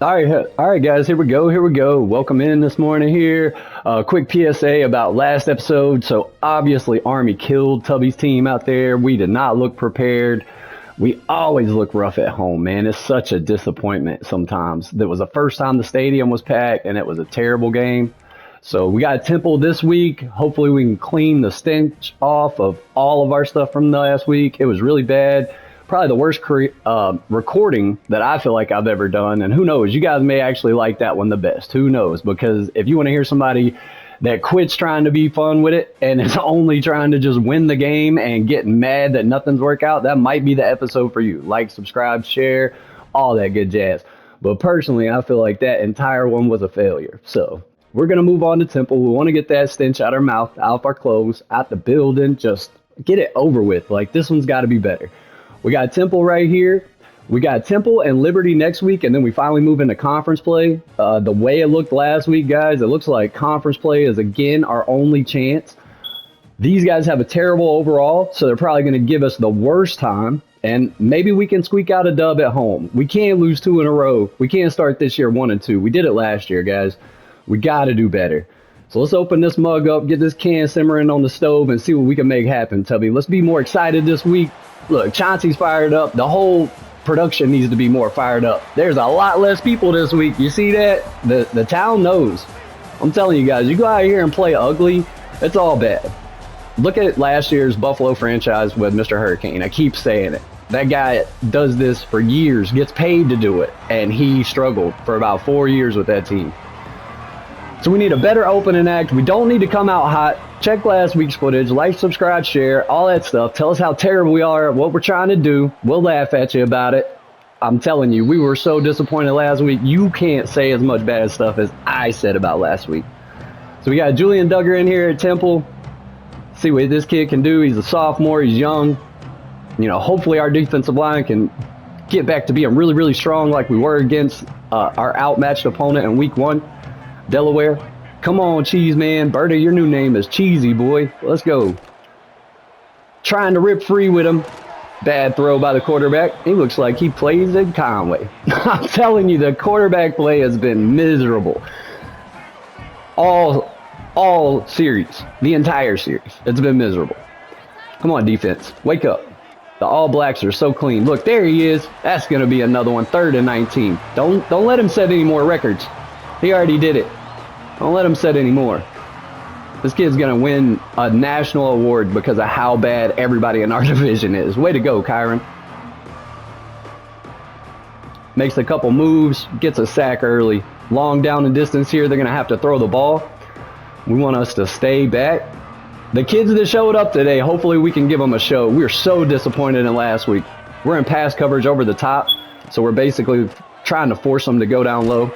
All right, guys, here we go. Welcome in this morning here. Quick PSA about last episode. So obviously Army killed Tubby's team out there. We did not look prepared. We always look rough at home, man. It's such a disappointment sometimes. That was the first time the stadium was packed, and it was a terrible game. So we got Temple this week. Hopefully we can clean the stench off of all of our stuff from last week. It was really bad. Probably the worst recording that I feel like I've ever done. And who knows, you guys may actually like that one the best. Who knows? Because if you want to hear somebody that quits trying to be fun with it and is only trying to just win the game and getting mad that nothing's worked out, that might be the episode for you. Like, subscribe, share, all that good jazz. But personally, I feel like that entire one was a failure. So we're going to move on to Temple. We want to get that stench out our mouth, out of our clothes, out the building. Just get it over with. Like, this one's got to be better. We got Temple right here. We got Temple and Liberty next week, and then we finally move into conference play. The way it looked last week, guys, it looks like conference play is, again, our only chance. These guys have a terrible overall, so they're probably going to give us the worst time, and maybe we can squeak out a dub at home. We can't lose 2 in a row. We can't start this year 1-2. We did it last year, guys. We got to do better. So let's open this mug up, get this can simmering on the stove, and see what we can make happen, Tubby. Let's be more excited this week. Look, Chauncey's fired up. The whole production needs to be more fired up. There's a lot less people this week. You see that? The town knows. I'm telling you guys, you go out here and play ugly, it's all bad. Look at last year's Buffalo franchise with Mr. Hurricane. I keep saying it. That guy does this for years, gets paid to do it, and he struggled for about 4 years with that team. So we need a better opening act. We don't need to come out hot. Check last week's footage. Like, subscribe, share, all that stuff. Tell us how terrible we are at what we're trying to do. We'll laugh at you about it. I'm telling you, we were so disappointed last week. You can't say as much bad stuff as I said about last week. So we got Julian Duggar in here at Temple. See what this kid can do. He's a sophomore. He's young. You know, hopefully our defensive line can get back to being really, really strong like we were against our outmatched opponent in week 1. Delaware. Come on, Cheese Man. Berta, your new name is Cheesy, boy. Let's go. Trying to rip free with him. Bad throw by the quarterback. He looks like he plays at Conway. I'm telling you, the quarterback play has been miserable. All series. The entire series. It's been miserable. Come on, defense. Wake up. The All Blacks are so clean. Look, there he is. That's going to be another one. 3rd and 19. Don't let him set any more records. He already did it. Don't let him set any more. This kid's going to win a national award because of how bad everybody in our division is. Way to go, Kyron. Makes a couple moves, gets a sack early. Long down and distance here, they're going to have to throw the ball. We want us to stay back. The kids that showed up today, hopefully we can give them a show. We were so disappointed in last week. We're in pass coverage over the top, so we're basically trying to force them to go down low.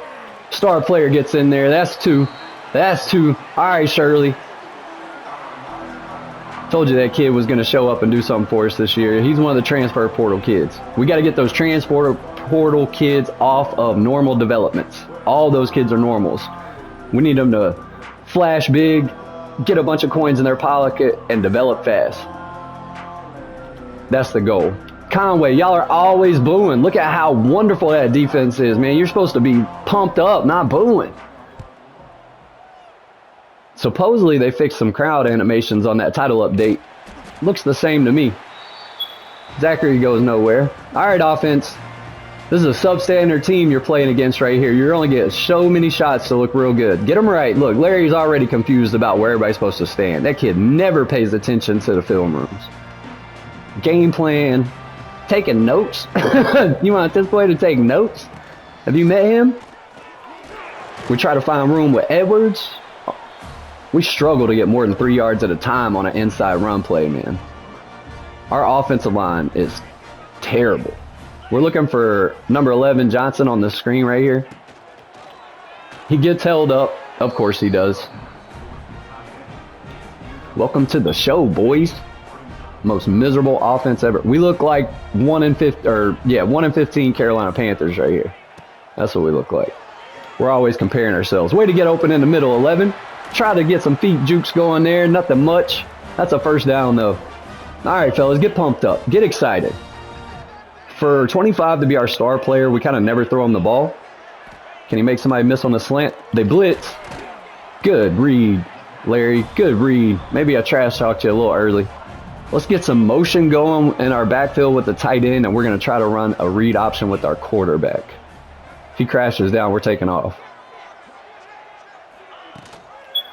Star player gets in there. That's 2. That's 2. All right, Shirley. Told you that kid was going to show up and do something for us this year. He's one of the transfer portal kids. We got to get those transfer portal kids off of normal developments. All those kids are normals. We need them to flash big, get a bunch of coins in their pocket, and develop fast. That's the goal. Conway, y'all are always booing. Look at how wonderful that defense is, man. You're supposed to be pumped up, not booing. Supposedly, they fixed some crowd animations on that title update. Looks the same to me. Zachary goes nowhere. All right, offense. This is a substandard team you're playing against right here. You're only getting so many shots to look real good. Get them right. Look, Larry's already confused about where everybody's supposed to stand. That kid never pays attention to the film rooms. Game plan. Taking notes? You want this boy to take notes? Have you met him? We try to find room with Edwards. We struggle to get more than 3 yards at a time on an inside run play, man. Our offensive line is terrible. We're looking for number 11 Johnson on the screen right here. He gets held up. Of course he does. Welcome to the show, boys. Most miserable offense ever. We look like 1 in 15 Carolina Panthers right here. That's what we look like. We're always comparing ourselves. Way to get open in the middle, 11. Try to get some feet jukes going there. Nothing much. That's a first down, though. All right, fellas, get pumped up. Get excited. For 25 to be our star player, we kind of never throw him the ball. Can he make somebody miss on the slant? They blitz. Good read, Larry. Good read. Maybe I trash talked you a little early. Let's get some motion going in our backfield with the tight end, and we're going to try to run a read option with our quarterback. If he crashes down, we're taking off.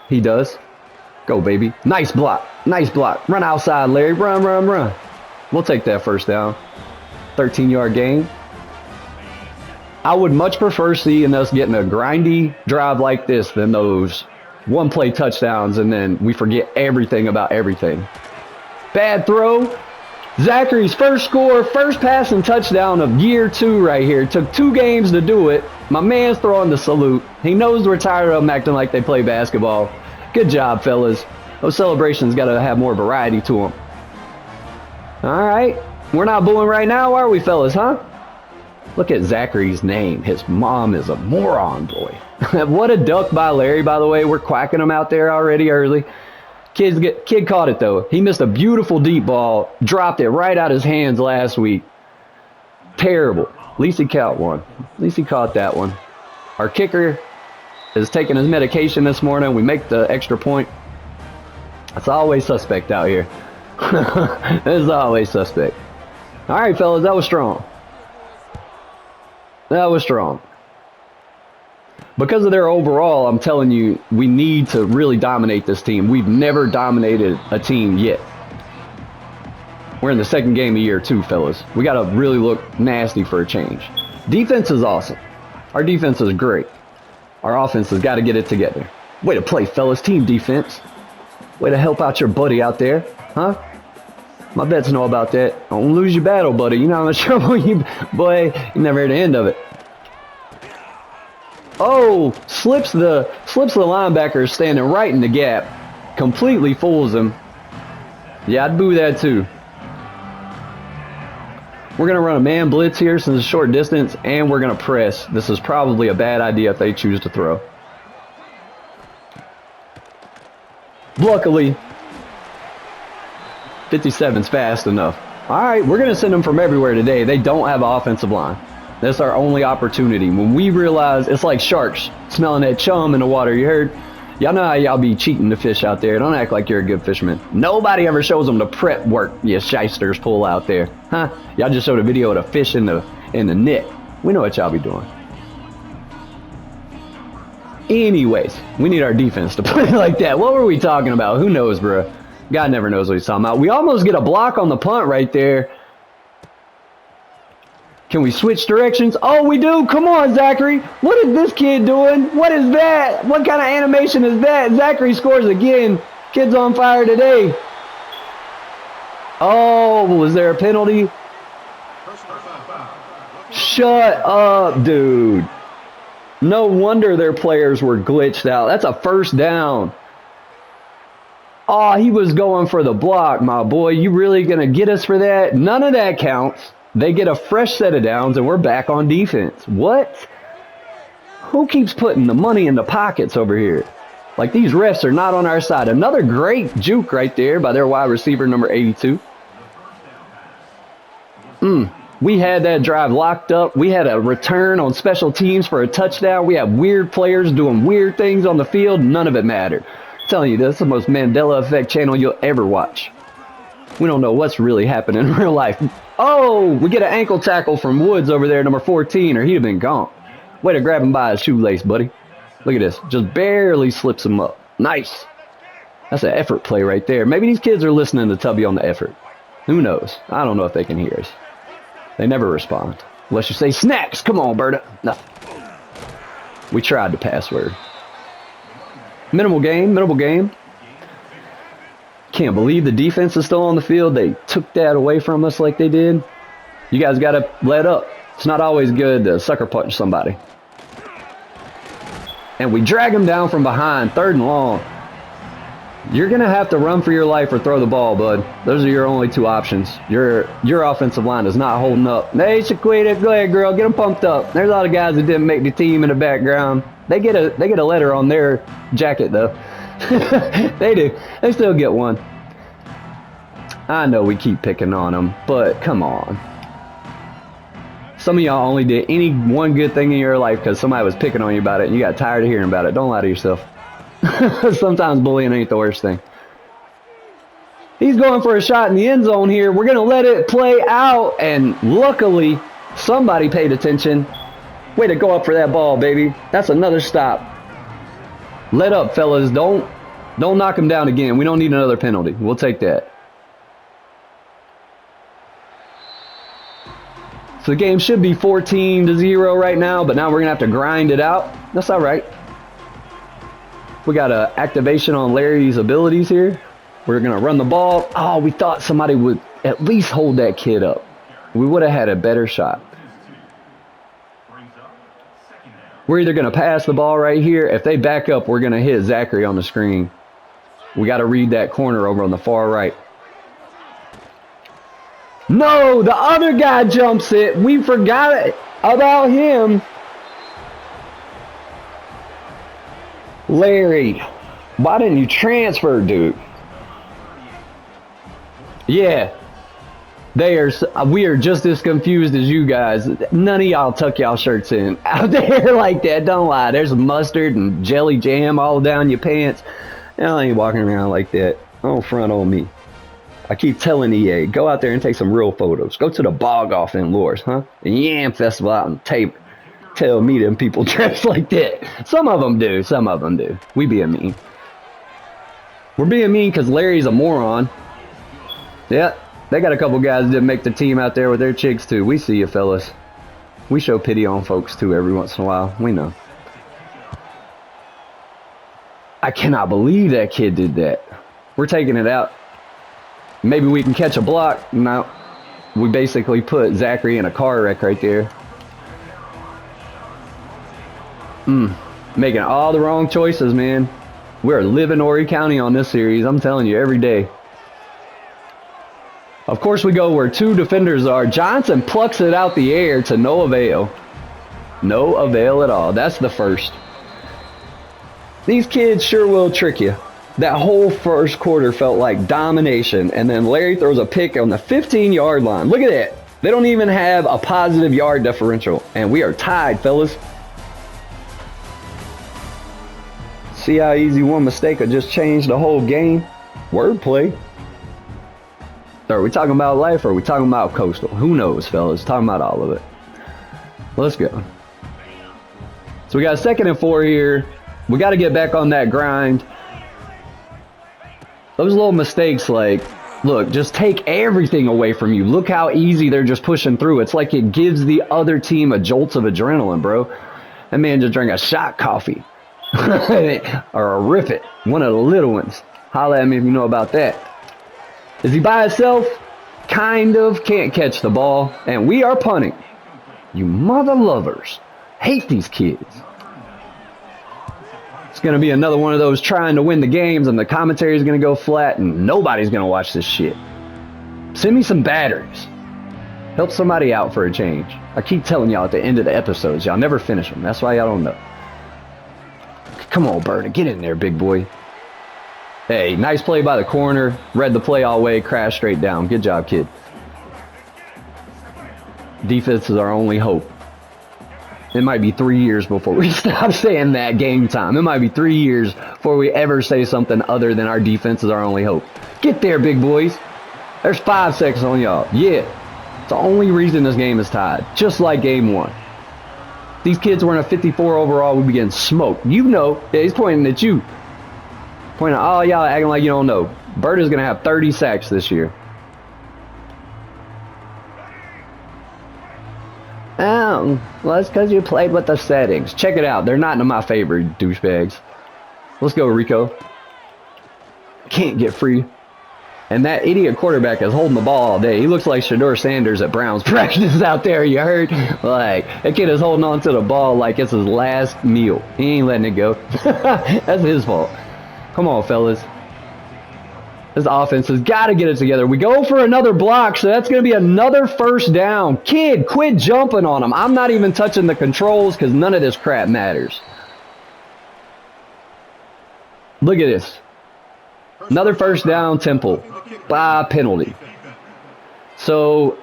He does. Go, baby. Nice block. Nice block. Run outside, Larry. Run, run, run. We'll take that first down. 13-yard gain. I would much prefer seeing us getting a grindy drive like this than those one-play touchdowns, and then we forget everything about everything. Bad throw. Zachary's first score, first passing touchdown of year 2 right here. Took 2 games to do it. My man's throwing the salute. He knows we're tired of them acting like they play basketball. Good job, fellas. Those celebrations got to have more variety to them. All right. We're not booing right now, are we, fellas, huh? Look at Zachary's name. His mom is a moron, boy. What a duck by Larry, by the way. We're quacking him out there already early. Kid caught it, though. He missed a beautiful deep ball. Dropped it right out his hands last week. Terrible. At least he caught one. At least he caught that one. Our kicker is taking his medication this morning. We make the extra point. It's always suspect out here. It's always suspect. All right, fellas, that was strong. That was strong. Because of their overall, I'm telling you, we need to really dominate this team. We've never dominated a team yet. We're in the second game of year 2, fellas. We got to really look nasty for a change. Defense is awesome. Our defense is great. Our offense has got to get it together. Way to play, fellas. Team defense. Way to help out your buddy out there. Huh? My vets know about that. Don't lose your battle, buddy. You know how much trouble you... Boy, you never hear the end of it. Oh, slips the linebacker standing right in the gap. Completely fools him. Yeah, I'd boo that too. We're going to run a man blitz here since it's a short distance, and we're going to press. This is probably a bad idea if they choose to throw. Luckily, 57's fast enough. All right, we're going to send them from everywhere today. They don't have an offensive line. That's our only opportunity. When we realize, it's like sharks smelling that chum in the water. You heard? Y'all know how y'all be cheating the fish out there. Don't act like you're a good fisherman. Nobody ever shows them the prep work you shysters pull out there. Huh? Y'all just showed a video of the fish in the net. We know what y'all be doing. Anyways, we need our defense to play like that. What were we talking about? Who knows, bro? God never knows what he's talking about. We almost get a block on the punt right there. Can we switch directions? Oh, we do. Come on, Zachary. What is this kid doing? What is that? What kind of animation is that? Zachary scores again. Kid's on fire today. Oh, was there a penalty? Shut up, dude. No wonder their players were glitched out. That's a first down. Oh, he was going for the block, my boy. You really going to get us for that? None of that counts. They get a fresh set of downs, and we're back on defense. What? Who keeps putting the money in the pockets over here? Like, these refs are not on our side. Another great juke right there by their wide receiver, number 82. We had that drive locked up. We had a return on special teams for a touchdown. We had weird players doing weird things on the field. None of it mattered. I'm telling you, this is the most Mandela Effect channel you'll ever watch. We don't know what's really happening in real life. Oh, we get an ankle tackle from Woods over there, number 14, or he'd have been gone. Way to grab him by his shoelace, buddy. Look at this. Just barely slips him up. Nice. That's an effort play right there. Maybe these kids are listening to Tubby on the effort. Who knows? I don't know if they can hear us. They never respond. Unless you say, snacks. Come on, Berta. No. We tried the password. Minimal game. Minimal game. Can't believe the defense is still on the field. They took that away from us like they did. You guys got to let up. It's not always good to sucker punch somebody. And we drag them down from behind, 3rd and long. You're going to have to run for your life or throw the ball, bud. Those are your only 2 options. Your offensive line is not holding up. Hey, Shaquita, go ahead, girl. Get them pumped up. There's a lot of guys that didn't make the team in the background. They get a letter on their jacket, though. They do. They still get one. I know we keep picking on them, but come on. Some of y'all only did any one good thing in your life because somebody was picking on you about it and you got tired of hearing about it. Don't lie to yourself. Sometimes bullying ain't the worst thing. He's going for a shot in the end zone here. We're going to let it play out. And luckily, somebody paid attention. Way to go up for that ball, baby. That's another stop. Let up, fellas. Don't knock him down again. We don't need another penalty. We'll take that. So the game should be 14-0 right now, but now we're going to have to grind it out. That's all right. We got an activation on Larry's abilities here. We're going to run the ball. Oh, we thought somebody would at least hold that kid up. We would have had a better shot. We're either going to pass the ball right here. If they back up, we're going to hit Zachary on the screen. We got to read that corner over on the far right. No, the other guy jumps it. We forgot about him. Larry, why didn't you transfer, dude? Yeah, we are just as confused as you guys. None of y'all tuck y'all shirts in out there like that. Don't lie. There's mustard and jelly jam all down your pants. Y'all ain't walking around like that. Don't front on me. I keep telling EA, go out there and take some real photos. Go to the bog off in Lourdes, huh? The Yam Festival out in Tabor. Tell me them people dress like that. Some of them do. Some of them do. We being mean. We're being mean because Larry's a moron. Yeah, they got a couple guys that make the team out there with their chicks too. We see you, fellas. We show pity on folks too every once in a while. We know. I cannot believe that kid did that. We're taking it out. Maybe we can catch a block. No, we basically put Zachary in a car wreck right there. Making all the wrong choices, man. We're living Horry County on this series. I'm telling you, every day. Of course, we go where two defenders are. Johnson plucks it out the air to no avail. No avail at all. That's the first. These kids sure will trick you. That whole first quarter felt like domination, and then Larry throws a pick on the 15-yard line. Look at that. They don't even have a positive yard differential, and we are tied, fellas. See how easy one mistake could just change the whole game? Wordplay. So are we talking about life or are we talking about Coastal? Who knows, fellas? Talking about all of it. Let's go. So we got 2nd and 4 here. We got to get back on that grind. Those little mistakes, like, look, just take everything away from you. Look how easy they're just pushing through. It's like it gives the other team a jolt of adrenaline, bro. That man just drank a shot coffee. Or a rip it. One of the little ones. Holla at me if you know about that. Is he by himself? Kind of. Can't catch the ball. And we are punting. You mother lovers. Hate these kids. It's going to be another one of those trying to win the games and the commentary is going to go flat and nobody's going to watch this shit. Send me some batteries. Help somebody out for a change. I keep telling y'all at the end of the episodes, y'all never finish them. That's why y'all don't know. Come on, Berta. Get in there, big boy. Hey, nice play by the corner. Read the play all the way. Crashed straight down. Good job, kid. Defense is our only hope. It might be 3 years before we stop saying that game time. It might be 3 years before we ever say something other than our defense is our only hope. Get there, big boys. There's 5 seconds on y'all. Yeah. It's the only reason this game is tied. Just like game 1. These kids were in a 54 overall. We'd be getting smoked. You know. Yeah, he's pointing at you. Pointing at all y'all acting like you don't know. Bert is going to have 30 sacks this year. Oh, well, that's because you played with the settings. Check it out. They're not in my favor, douchebags. Let's go, Rico. Can't get free. And that idiot quarterback is holding the ball all day. He looks like Shedeur Sanders at Browns practice out there. You heard? Like, that kid is holding on to the ball like it's his last meal. He ain't letting it go. That's his fault. Come on, fellas. This offense has got to get it together. We go for another block, so that's going to be another first down. Kid, quit jumping on him. I'm not even touching the controls because none of this crap matters. Look at this. Another first down, Temple. By penalty. So,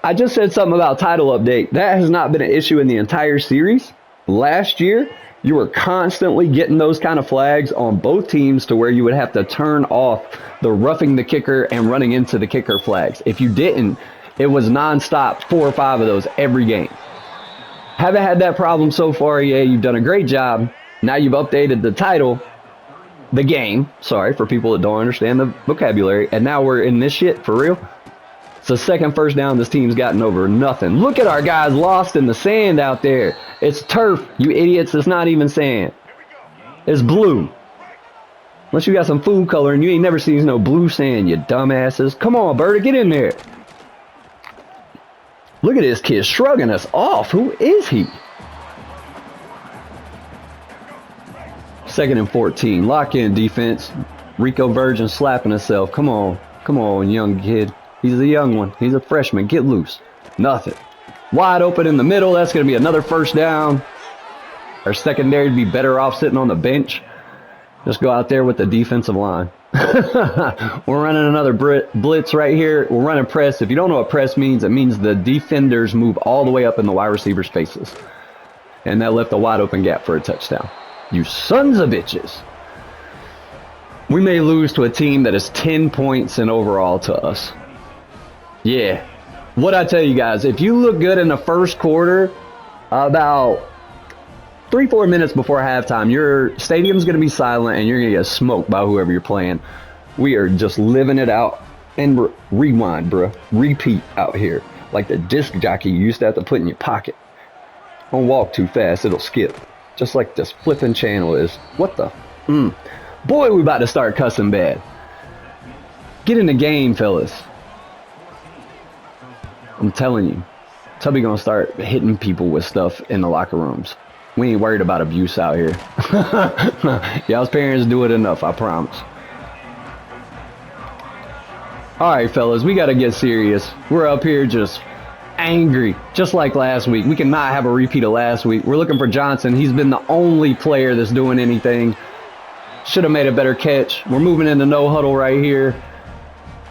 I just said something about title update. That has not been an issue in the entire series. Last year, you were constantly getting those kind of flags on both teams to where you would have to turn off the roughing the kicker and running into the kicker flags. If you didn't, it was nonstop, 4 or 5 of those every game. Haven't had that problem so far. Yeah, you've done a great job. Now you've updated the title, the game. Sorry for people that don't understand the vocabulary. And now we're in this shit for real. It's the second first down this team's gotten over nothing. Look at our guys lost in the sand out there. It's turf, you idiots. It's not even sand. It's blue. Unless you got some food coloring, you ain't never seen no blue sand, you dumbasses. Come on, Berta, get in there. Look at this kid shrugging us off. Who is he? 2nd and 14. Lock in defense. Rico Virgin slapping himself. Come on. Come on, young kid. He's a young one. He's a freshman. Get loose. Nothing. Wide open in the middle. That's going to be another first down. Our secondary would be better off sitting on the bench. Just go out there with the defensive line. We're running another blitz right here. We're running press. If you don't know what press means, it means the defenders move all the way up in the wide receivers' faces. And that left a wide open gap for a touchdown. You sons of bitches. We may lose to a team that is 10 points in overall to us. Yeah. What I tell you guys, if you look good in the first quarter, about 3-4 minutes before halftime, your stadium's going to be silent and you're going to get smoked by whoever you're playing. We are just living it out. And rewind, bro. Repeat out here. Like the disc jockey you used to have to put in your pocket. Don't walk too fast, it'll skip. Just like this flipping channel is. What the? Boy, we about to start cussing bad. Get in the game, fellas. I'm telling you. Tubby gonna start hitting people with stuff in the locker rooms. We ain't worried about abuse out here. Y'all's parents do it enough, I promise. Alright, fellas, we gotta get serious. We're up here just angry, just like last week. We cannot have a repeat of last week. We're looking for Johnson. He's been the only player that's doing anything. Should have made a better catch. We're moving into no huddle right here.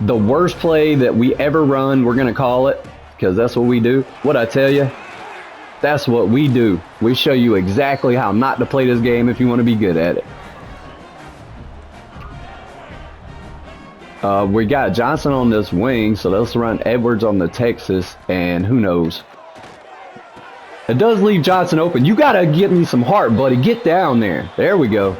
The worst play that we ever run, we're gonna call it, because that's what we do. What I tell you, that's what we do. We show you exactly how not to play this game if you want to be good at it. We got Johnson on this wing, so let's run Edwards on the Texas, and who knows. It does leave Johnson open. You got to give me some heart, buddy. Get down there. There we go.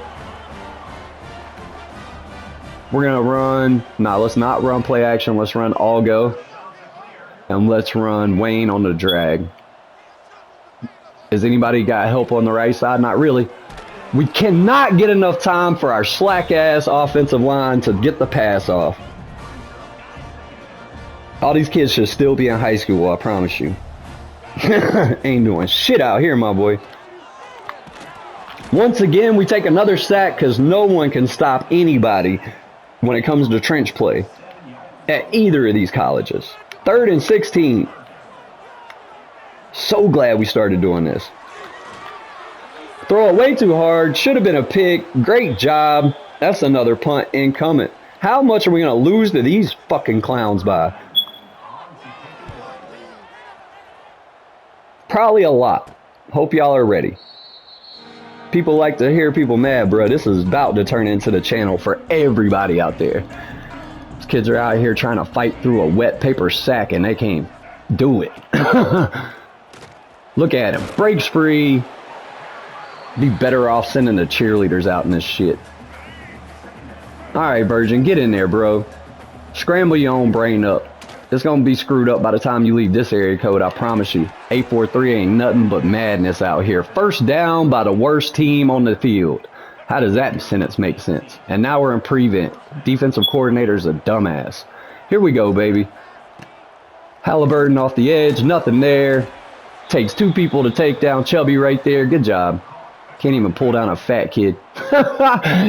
We're going to run. Nah, let's not run play action. Let's run all go. And let's run Wayne on the drag. Has anybody got help on the right side? Not really. We cannot get enough time for our slack-ass offensive line to get the pass off. All these kids should still be in high school, I promise you. Ain't doing shit out here, my boy. Once again, we take another sack because no one can stop anybody when it comes to trench play at either of these colleges. 3rd and 16. So glad we started doing this. Throw it way too hard. Should have been a pick. Great job. That's another punt incoming. How much are we going to lose to these fucking clowns by? Probably a lot. Hope y'all are ready. People like to hear people mad, bro. This is about to turn into the channel for everybody out there. These kids are out here trying to fight through a wet paper sack and they can't do it. Look at him. Breaks free. Be better off sending the cheerleaders out in this shit. Alright, Virgin, get in there, bro. Scramble your own brain up. It's gonna be screwed up by the time you leave this area code, I promise you. 843 ain't nothing but madness out here. First down by the worst team on the field. How does that sentence make sense? And now we're in prevent. Defensive coordinator's a dumbass. Here we go, baby. Halliburton off the edge, nothing there. Takes 2 people to take down Chubby right there. Good job. Can't even pull down a fat kid.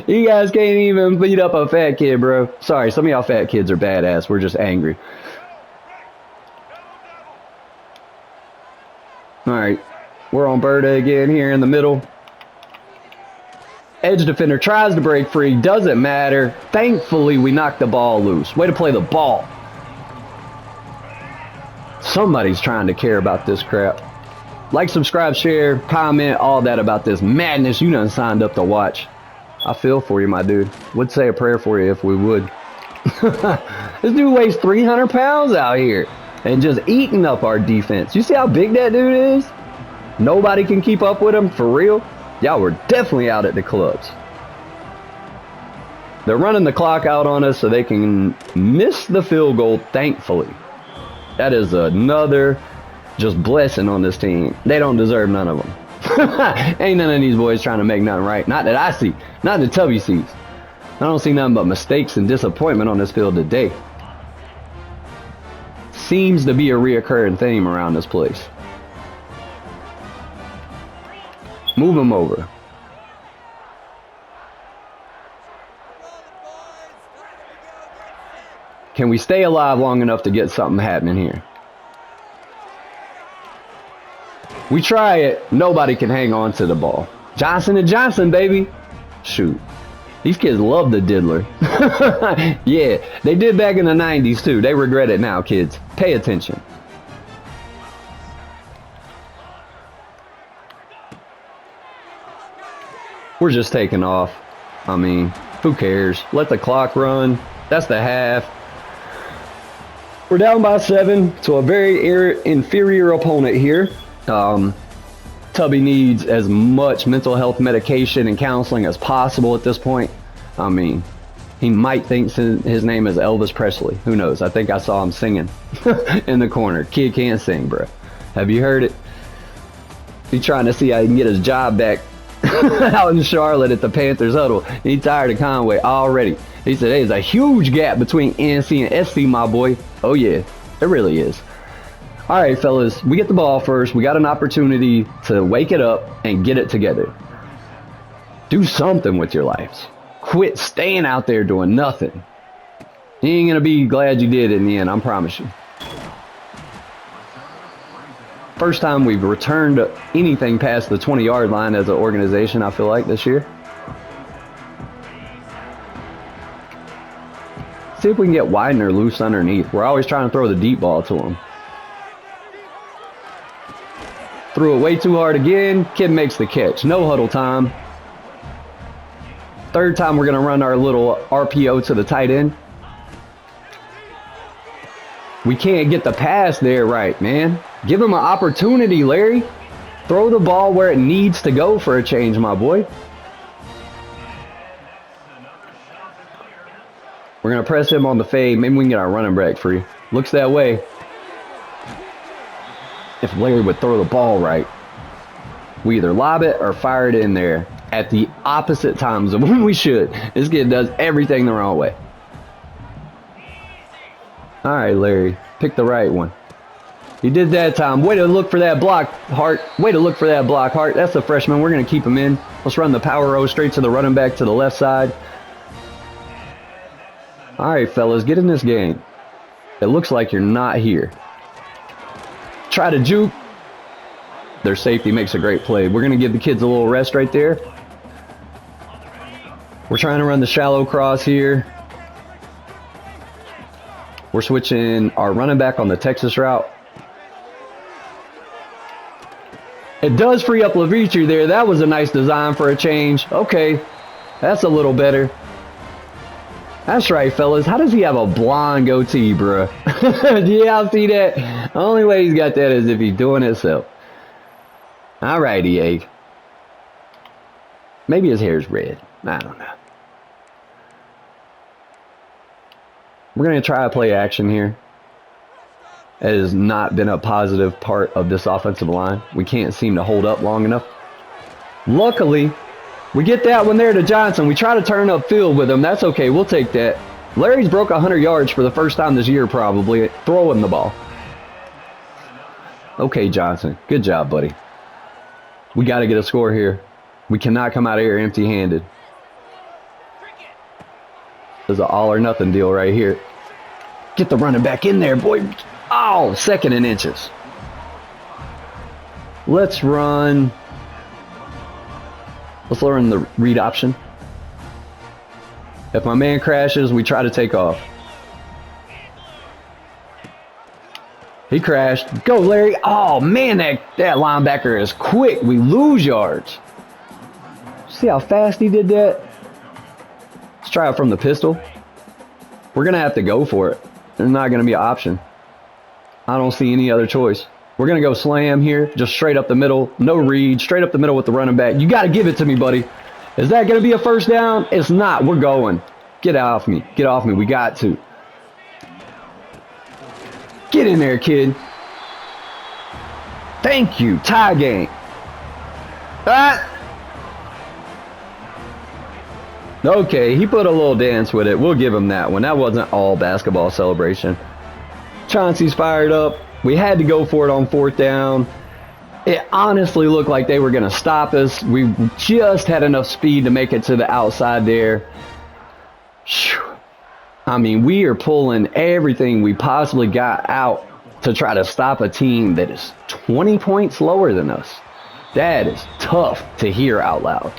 You guys can't even beat up a fat kid, bro. Sorry, some of y'all fat kids are badass. We're just angry. Alright. We're on Berta again here in the middle. Edge defender tries to break free. Doesn't matter. Thankfully, we knocked the ball loose. Way to play the ball. somebody's trying to care about this crap. Like, subscribe, share, comment, all that about this madness you done signed up to watch. I feel for you, my dude. Would say a prayer for you if we would. This dude weighs 300 pounds out here and just eating up our defense. You see how big that dude is? Nobody can keep up with him, for real. Y'all were definitely out at the clubs. They're running the clock out on us so they can miss the field goal, thankfully. That is another just blessing on this team. They don't deserve none of them. Ain't none of these boys trying to make nothing right. Not that I see. Not that Tubby sees. I don't see nothing but mistakes and disappointment on this field today. Seems to be a reoccurring theme around this place. Move him over. Can we stay alive long enough to get something happening here? We try it. Nobody can hang on to the ball. Johnson and Johnson, baby. Shoot. These kids love the diddler. Yeah, they did back in the 90s too. They regret it now, kids. Pay attention. We're just taking off. I mean, who cares? Let the clock run. That's the half. We're down by 7 to a very inferior opponent here. Tubby needs as much mental health medication and counseling as possible at this point. I mean, he might think his name is Elvis Presley. Who knows? I think I saw him singing in the corner. Kid can't sing, bro. Have you heard it? He's trying to see how he can get his job back out in Charlotte at the Panthers huddle. He's tired of Conway already. He said, there's a huge gap between NC and SC, my boy. Oh, yeah, it really is. All right, fellas, we get the ball first. We got an opportunity to wake it up and get it together. Do something with your lives. Quit staying out there doing nothing. You ain't going to be glad you did in the end, I promise you. First time we've returned anything past the 20-yard line as an organization, I feel like, this year. See if we can get Widener loose underneath. We're always trying to throw the deep ball to him. Threw it way too hard again. Kid makes the catch. No huddle time. Third time we're going to run our little RPO to the tight end. We can't get the pass there right, man. Give him an opportunity, Larry. Throw the ball where it needs to go for a change, my boy. We're going to press him on the fade. Maybe we can get our running back free. Looks that way. If Larry would throw the ball right, we either lob it or fire it in there at the opposite times of when we should. This kid does everything the wrong way. All right, Larry. Pick the right one. He did that time. Way to look for that block, Hart. Way to look for that block, Hart. That's the freshman. We're going to keep him in. Let's run the power O straight to the running back to the left side. All right, fellas, get in this game. It looks like you're not here. Try to juke. Their safety makes a great play. We're going to give the kids a little rest right there. We're trying to run the shallow cross here. We're switching our running back on the Texas route. It does free up Levitre there. That was a nice design for a change. Okay, that's a little better. That's right, fellas. How does he have a blonde goatee, bruh? Yeah, I see that. The only way he's got that is if he's doing it himself. All right, EA. Maybe his hair's red. I don't know. We're going to try a play action here. It has not been a positive part of this offensive line. We can't seem to hold up long enough. Luckily, we get that one there to Johnson. We try to turn up field with him. That's okay. We'll take that. Larry's broke 100 yards for the first time this year, probably, throwing the ball. Okay, Johnson. Good job, buddy. We got to get a score here. We cannot come out of here empty-handed. There's an all-or-nothing deal right here. Get the running back in there, boy. Oh, 2nd and inches. Let's run. Let's learn the read option. If my man crashes, we try to take off. He crashed. Go, Larry. Oh, man, that linebacker is quick. We lose yards. See how fast he did that? Let's try it from the pistol. We're going to have to go for it. There's not going to be an option. I don't see any other choice. We're going to go slam here. Just straight up the middle. No read. Straight up the middle with the running back. You got to give it to me, buddy. Is that going to be a first down? It's not. We're going. Get off me. Get off me. We got to. Get in there, kid. Thank you. Tie game. Ah. Okay, he put a little dance with it. We'll give him that one. That wasn't all basketball celebration. Chauncey's fired up. We had to go for it on 4th down. It honestly looked like they were going to stop us. We just had enough speed to make it to the outside there. I mean, we are pulling everything we possibly got out to try to stop a team that is 20 points lower than us. That is tough to hear out loud.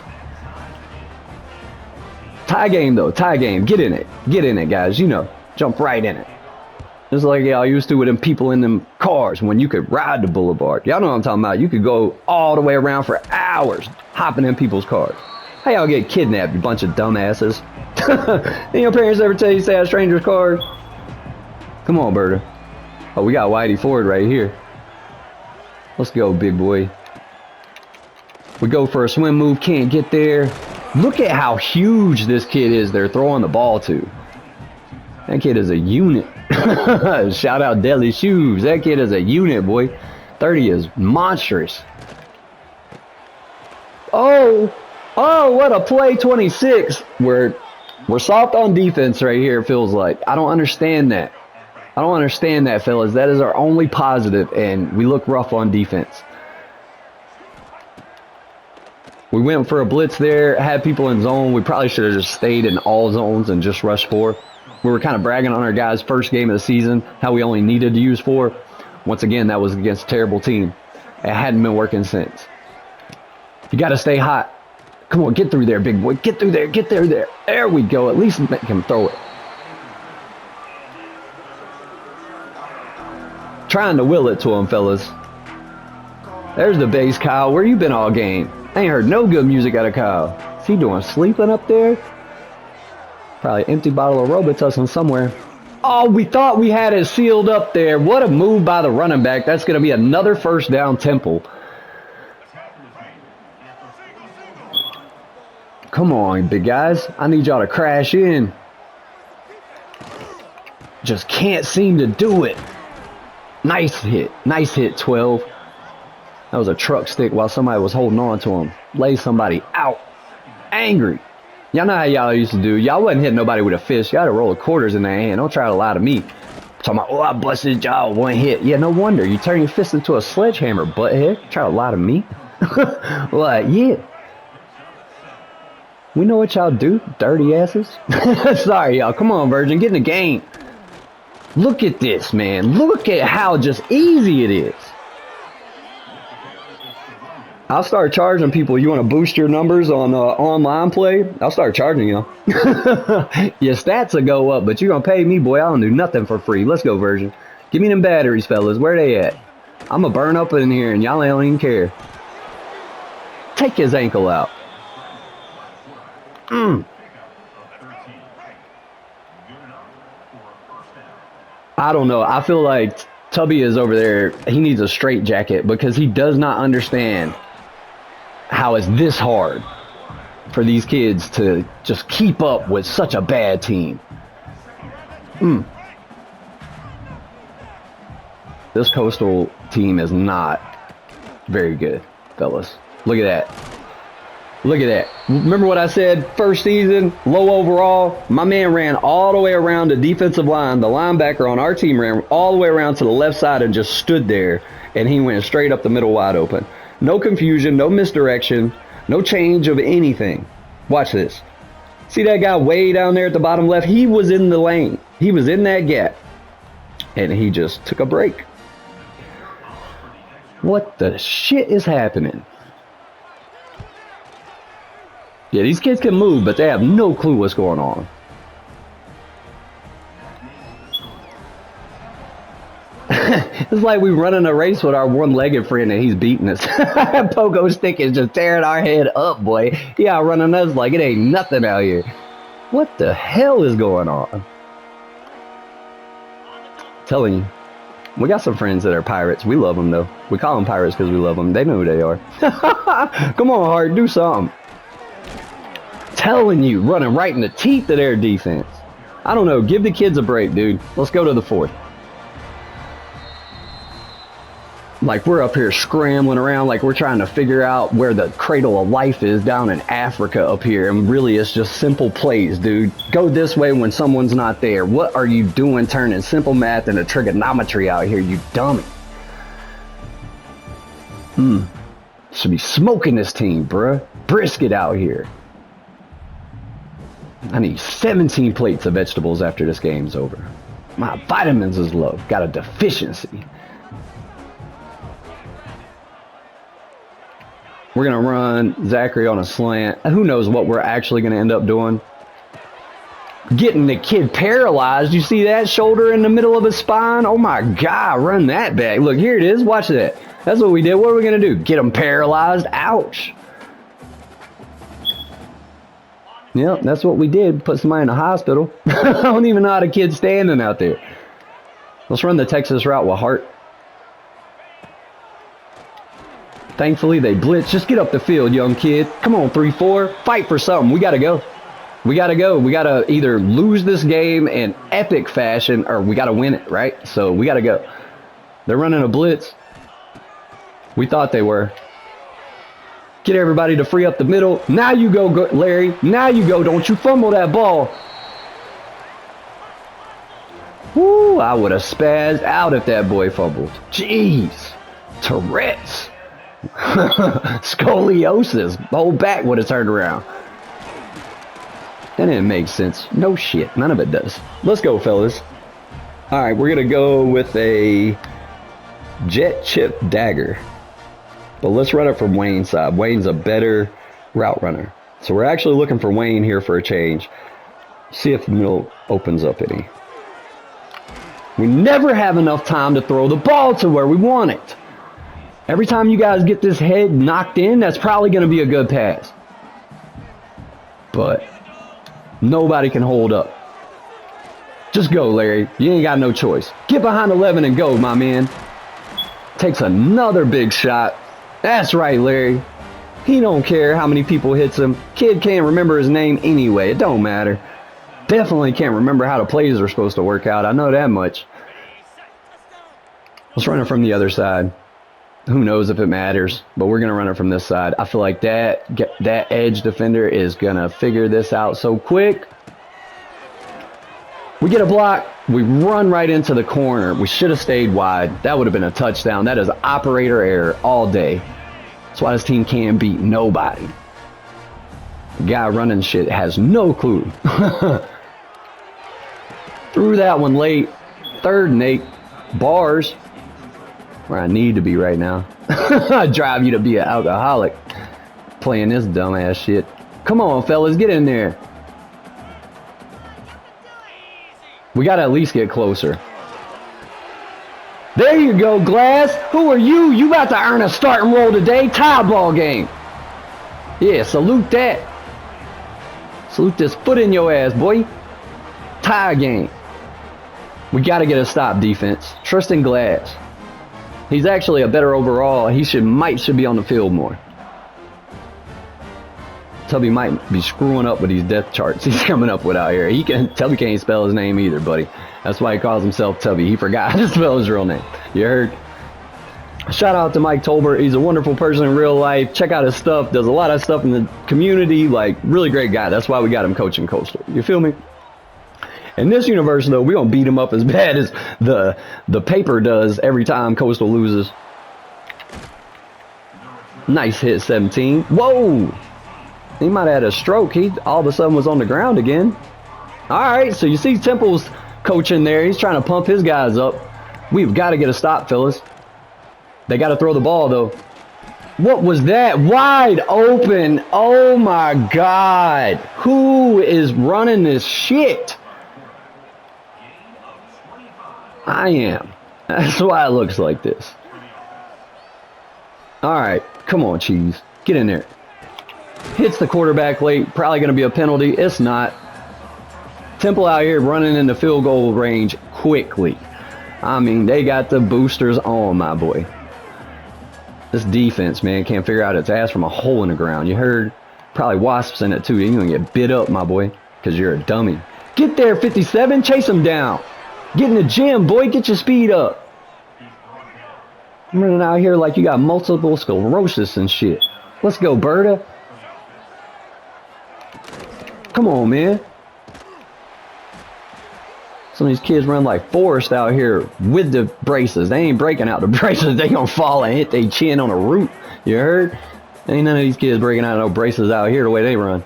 Tie game, though. Tie game. Get in it. Get in it, guys. You know, jump right in it. Just like y'all used to with them people in them cars when you could ride the boulevard. Y'all know what I'm talking about. You could go all the way around for hours hopping in people's cars. How y'all get kidnapped, you bunch of dumbasses? Did your parents ever tell you to stay out of strangers' cars? Come on, Berta. Oh, we got Whitey Ford right here. Let's go, big boy. We go for a swim move. Can't get there. Look at how huge this kid is they're throwing the ball to. That kid is a unit. Shout out Deadly Shoes. That kid is a unit, boy. 30 is monstrous. Oh, what a play. 26. We're soft on defense right here, it feels like. I don't understand that. I don't understand that, fellas. That is our only positive, and we look rough on defense. We went for a blitz there, had people in zone. We probably should have just stayed in all zones and just rushed 4. We were kind of bragging on our guys' first game of the season, how we only needed to use 4. Once again, that was against a terrible team. It hadn't been working since. You got to stay hot. Come on, get through there, big boy. Get through there. Get there. There we go. At least make him throw it. Trying to will it to him, fellas. There's the bass, Kyle. Where you been all game? I ain't heard no good music out of Kyle. Is he doing sleeping up there? Probably an empty bottle of Robitussin somewhere. Oh, we thought we had it sealed up there. What a move by the running back. That's going to be another first down, Temple. Come on, big guys. I need y'all to crash in. Just can't seem to do it. Nice hit. Nice hit, 12. That was a truck stick while somebody was holding on to him. Lay somebody out. Angry. Y'all know how y'all used to do. Y'all wasn't hitting nobody with a fist. Y'all had to roll the quarters in their hand. Don't try to lie to me. Talking about, oh, I busted his jaw, 1 hit. Yeah, no wonder. You turn your fist into a sledgehammer, butthead. Try to lie to me? Like, yeah. We know what y'all do, dirty asses. Sorry, y'all. Come on, Virgin. Get in the game. Look at this, man. Look at how just easy it is. I'll start charging people. You want to boost your numbers on online play? I'll start charging you. Your stats will go up, but you're going to pay me, boy. I don't do nothing for free. Let's go, Virgin. Give me them batteries, fellas. Where they at? I'm going to burn up in here, and y'all don't even care. Take his ankle out. I don't know. I feel like Tubby is over there. He needs a straight jacket because he does not understand how it's this hard for these kids to just keep up with such a bad team. This Coastal team is not very good, fellas. Look at that. Look at that. Remember what I said? First season, low overall. My man ran all the way around the defensive line. The linebacker on our team ran all the way around to the left side and just stood there. And he went straight up the middle wide open. No confusion, no misdirection, no change of anything. Watch this. See that guy way down there at the bottom left? He was in the lane. He was in that gap. And he just took a break. What the shit is happening? Yeah, these kids can move, but they have no clue what's going on. This It's like we running a race with our one-legged friend and he's beating us. Pogo stick is just tearing our head up, boy. He out running us like it ain't nothing out here. What the hell is going on? Telling you. We got some friends that are pirates. We love them, though. We call them pirates because we love them. They know who they are. Come on, Hart. Do something. Telling you. Running right in the teeth of their defense. I don't know. Give the kids a break, dude. Let's go to the fourth. Like, we're up here scrambling around like we're trying to figure out where the cradle of life is down in Africa up here. And really, it's just simple plays, dude. Go this way when someone's not there. What are you doing turning simple math into trigonometry out here, you dummy? Should be smoking this team, bruh. Brisket out here. I need 17 plates of vegetables after this game's over. My vitamins is low. Got a deficiency. We're going to run Zachary on a slant. Who knows what we're actually going to end up doing. Getting the kid paralyzed. You see that? Shoulder in the middle of his spine. Oh, my God. Run that back. Look, here it is. Watch that. That's what we did. What are we going to do? Get him paralyzed? Ouch. Yep, that's what we did. Put somebody in the hospital. I don't even know how the kid's standing out there. Let's run the Texas route with Hart. Thankfully, they blitz. Just get up the field, young kid. Come on, 3-4. Fight for something. We got to go. We got to go. We got to either lose this game in epic fashion or we got to win it, right? So we got to go. They're running a blitz. We thought they were. Get everybody to free up the middle. Now you go, Larry. Now you go. Don't you fumble that ball. Woo, I would have spazzed out if that boy fumbled. Jeez. Tourette's. Scoliosis. Whole back would have turned around. That didn't make sense. No shit. None of it does. Let's go, fellas. All right, we're going to go with a jet chip dagger. But let's run it from Wayne's side. Wayne's a better route runner. So we're actually looking for Wayne here for a change. See if the middle opens up any. We never have enough time to throw the ball to where we want it. Every time you guys get this head knocked in, that's probably going to be a good pass. But nobody can hold up. Just go, Larry. You ain't got no choice. Get behind 11 and go, my man. Takes another big shot. That's right, Larry. He don't care how many people hits him. Kid can't remember his name anyway. It don't matter. Definitely can't remember how the plays are supposed to work out. I know that much. Let's run it from the other side. Who knows if it matters, but we're going to run it from this side. I feel like that edge defender is going to figure this out so quick. We get a block. We run right into the corner. We should have stayed wide. That would have been a touchdown. That is operator error all day. That's why this team can't beat nobody. The guy running shit has no clue. Threw that one late. 3rd and 8. Bars. Where I need to be right now. I drive you to be an alcoholic. Playing this dumbass shit. Come on, fellas. Get in there. We got to at least get closer. There you go, Glass. Who are you? You about to earn a starting role today. Tie ball game. Yeah, salute that. Salute this foot in your ass, boy. Tie game. We got to get a stop, defense. Tristan Glass. He's actually a better overall. He should be on the field more. Tubby might be screwing up with these depth charts he's coming up with out here. Tubby can't spell his name either, buddy. That's why he calls himself Tubby. He forgot how to spell his real name. You heard? Shout out to Mike Tolbert. He's a wonderful person in real life. Check out his stuff. Does a lot of stuff in the community. Like, really great guy. That's why we got him coaching Coastal. You feel me? In this universe, though, we don't beat him up as bad as the paper does every time Coastal loses. Nice hit, 17. Whoa! He might have had a stroke. He all of a sudden was on the ground again. All right, so you see Temple's coaching there. He's trying to pump his guys up. We've got to get a stop, fellas. They got to throw the ball, though. What was that? Wide open. Oh, my God. Who is running this shit? I am. That's why it looks like this. Alright, come on, Cheese. Get in there. Hits the quarterback late. Probably going to be a penalty. It's not. Temple out here running in the field goal range quickly. I mean, they got the boosters on, my boy. This defense, man, can't figure out its ass from a hole in the ground. You heard? Probably wasps in it, too. You're going to get bit up, my boy, because you're a dummy. Get there, 57. Chase him down. Get in the gym, boy. Get your speed up. I'm running out here like you got multiple sclerosis and shit. Let's go, Berta. Come on, man. Some of these kids run like Forrest out here with the braces. They ain't breaking out the braces. They gonna fall and hit their chin on a root. You heard? Ain't none of these kids breaking out no braces out here the way they run.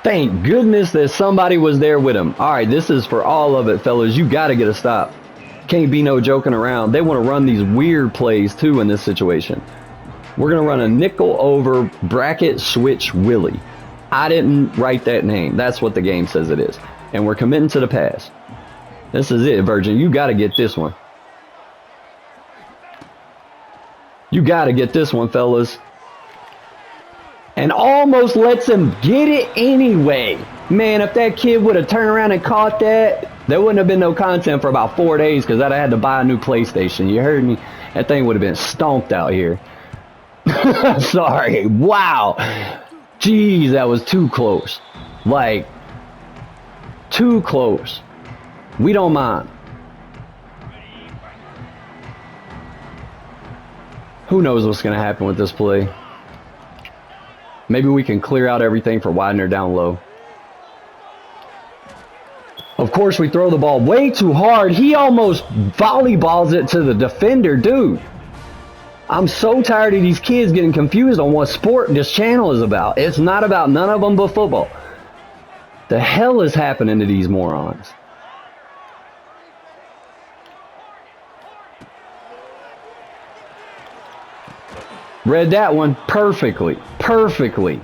Thank goodness that somebody was there with them. All right, this is for all of it, fellas. You got to get a stop. Can't be no joking around. They want to run these weird plays, too, in this situation. We're going to run a nickel over bracket switch Willie. I didn't write that name. That's what the game says it is. And we're committing to the pass. This is it, Virgin. You got to get this one. You got to get this one, fellas. And almost lets him get it anyway. Man, if that kid would have turned around and caught that, there wouldn't have been no content for about 4 days because I'd have had to buy a new PlayStation. You heard me? That thing would have been stomped out here. Sorry. Wow. Jeez, that was too close. Like, too close. We don't mind. Who knows what's going to happen with this play? Maybe we can clear out everything for Widener down low. Of course, we throw the ball way too hard. He almost volleyballs it to the defender, dude. I'm so tired of these kids getting confused on what sport this channel is about. It's not about none of them but football. The hell is happening to these morons? Read that one perfectly. Perfectly.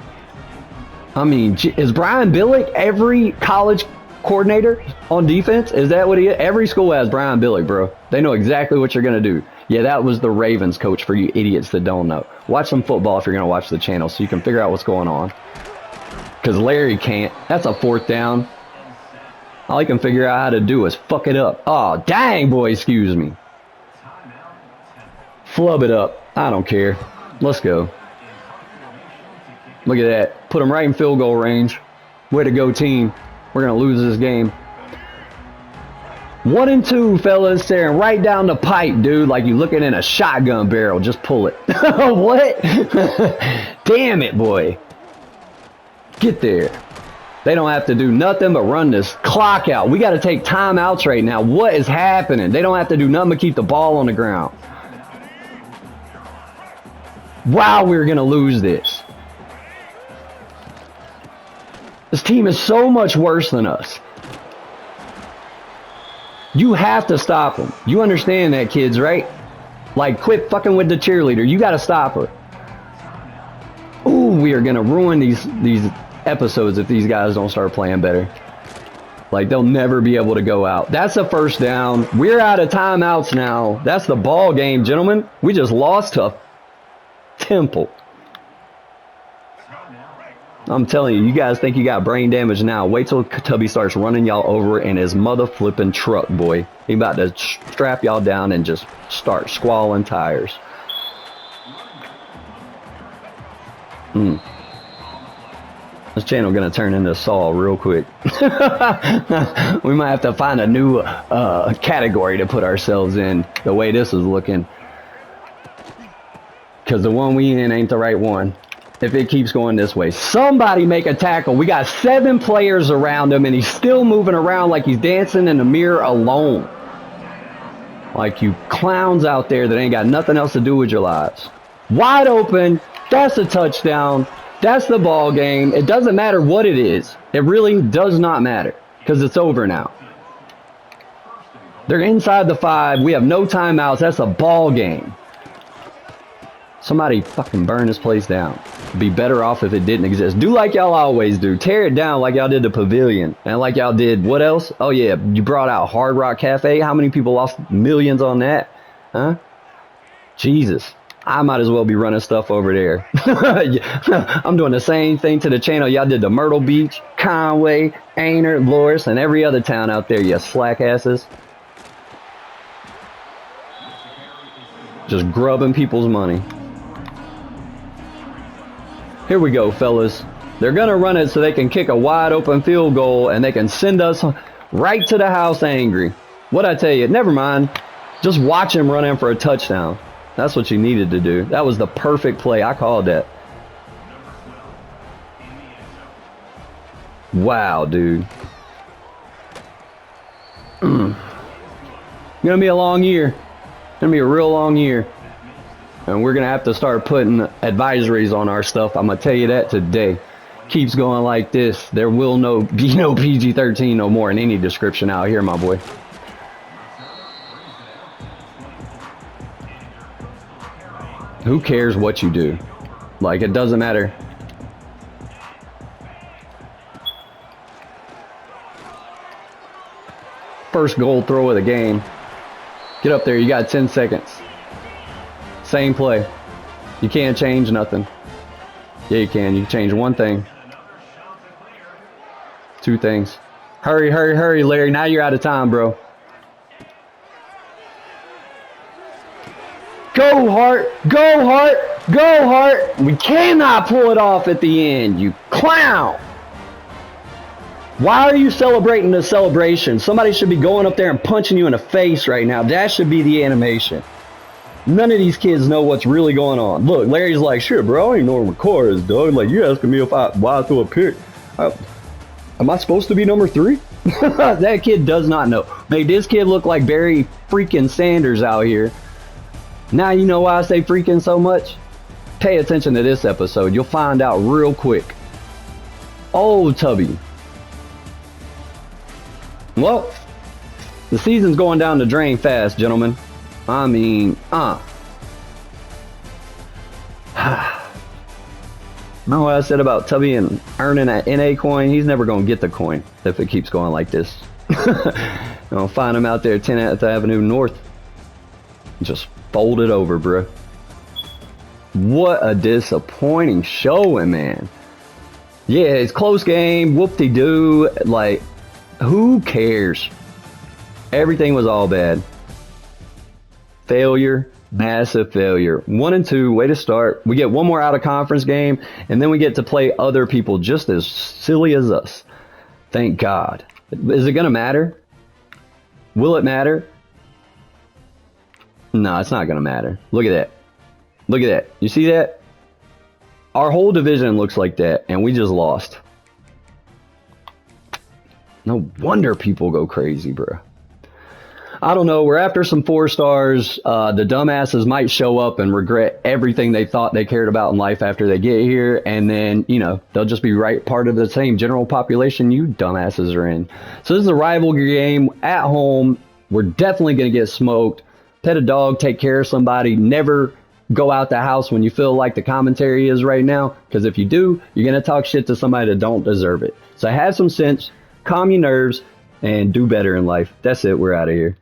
I mean, is Brian Billick every college coordinator on defense? Is that what he is? Every school has Brian Billick, bro. They know exactly what you're going to do. Yeah, that was the Ravens coach for you idiots that don't know. Watch some football if you're going to watch the channel so you can figure out what's going on. Because Larry can't. That's a 4th down. All he can figure out how to do is fuck it up. Oh, dang, boy, excuse me. Flub it up. I don't care. Let's go. Look at that. Put them right in field goal range. Way to go, team. We're going to lose this game. 1 and 2, fellas. Staring right down the pipe, dude. Like you looking in a shotgun barrel. Just pull it. What? Damn it, boy. Get there. They don't have to do nothing but run this clock out. We got to take timeouts right now. What is happening? They don't have to do nothing but keep the ball on the ground. Wow, we're going to lose this. This team is so much worse than us. You have to stop them. You understand that, kids, right? Like, quit fucking with the cheerleader. You got to stop her. Ooh, we are going to ruin these episodes if these guys don't start playing better. Like, they'll never be able to go out. That's a 1st down. We're out of timeouts now. That's the ball game, gentlemen. We just lost to Temple. I'm telling you, you guys think you got brain damage now. Wait till Tubby starts running y'all over in his mother flipping truck, boy. He about to strap y'all down and just start squalling tires. This channel gonna turn into Saul real quick. We might have to find a new category to put ourselves in the way this is looking. Because the one we in ain't the right one. If it keeps going this way. Somebody make a tackle. We got 7 players around him and he's still moving around like he's dancing in the mirror alone. Like you clowns out there that ain't got nothing else to do with your lives. Wide open. That's a touchdown. That's the ball game. It doesn't matter what it is. It really does not matter. Because it's over now. They're inside the 5. We have no timeouts. That's a ball game. Somebody fucking burn this place down. Be better off if it didn't exist. Do like y'all always do. Tear it down like y'all did the pavilion. And like y'all did, what else? Oh yeah, you brought out Hard Rock Cafe. How many people lost millions on that? Huh? Jesus. I might as well be running stuff over there. I'm doing the same thing to the channel. Y'all did the Myrtle Beach, Conway, Ainer, Loris, and every other town out there, you slack asses. Just grubbing people's money. Here we go, fellas. They're going to run it so they can kick a wide open field goal and they can send us right to the house angry. What'd I tell you? Never mind. Just watch him run in for a touchdown. That's what you needed to do. That was the perfect play. I called that. Wow, dude. It's going to be a long year. It's going to be a real long year. And we're going to have to start putting advisories on our stuff. I'm going to tell you that today. Keeps going like this. There will be no PG-13 no more in any description out here, my boy. Who cares what you do? Like, it doesn't matter. First goal throw of the game. Get up there. You got 10 seconds. Same play. You can't change nothing. Yeah, you can. You can change one thing. Two things. Hurry, hurry, hurry, Larry. Now you're out of time, bro. Go, Hart. Go, Hart. Go, Hart. We cannot pull it off at the end, you clown. Why are you celebrating the celebration? Somebody should be going up there and punching you in the face right now. That should be the animation. None of these kids know what's really going on. Look, Larry's like, sure, bro, I don't even know where McCord is, dog. Like, you're asking me why I threw a pick. Am I supposed to be number 3? That kid does not know. Made this kid look like Barry freaking Sanders out here. Now you know why I say freaking so much? Pay attention to this episode. You'll find out real quick. Oh, Tubby. Well, the season's going down the drain fast, gentlemen. I mean, know what I said about Tubby and earning that NA coin? He's never going to get the coin if it keeps going like this. I'll find him out there 10th Avenue North. Just fold it over, bro. What a disappointing showing, man. Yeah, it's close game. Whoop-de-doo. Like, who cares? Everything was all bad. Failure, massive failure. 1 and 2, way to start. We get one more out of conference game, and then we get to play other people just as silly as us. Thank God. Is it going to matter? Will it matter? No, it's not going to matter. Look at that. Look at that. You see that? Our whole division looks like that, and we just lost. No wonder people go crazy, bro. I don't know. We're after some 4 stars. The dumbasses might show up and regret everything they thought they cared about in life after they get here. And then, you know, they'll just be right part of the same general population you dumbasses are in. So this is a rivalry game at home. We're definitely going to get smoked. Pet a dog, take care of somebody. Never go out the house when you feel like the commentary is right now. Because if you do, you're going to talk shit to somebody that don't deserve it. So have some sense, calm your nerves, and do better in life. That's it. We're out of here.